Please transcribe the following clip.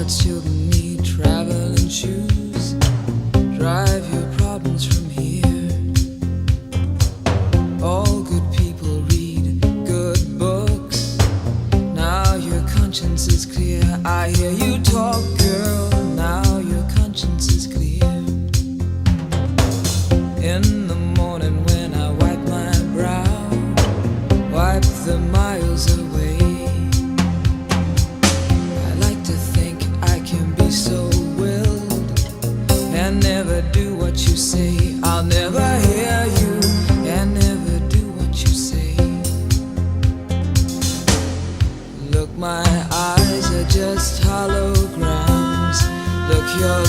that children need traveling shoes. Drive your problems from here. All good people read good books. Now your conscience is clear. I hear you talk, girl. Now your conscience is clear. In the morning when I wipe my brow, wipe the miles away. I like to think I can be so willed and never do what you say. I'll never hear you and never do what you say. Look, my eyes are just holograms. Look, your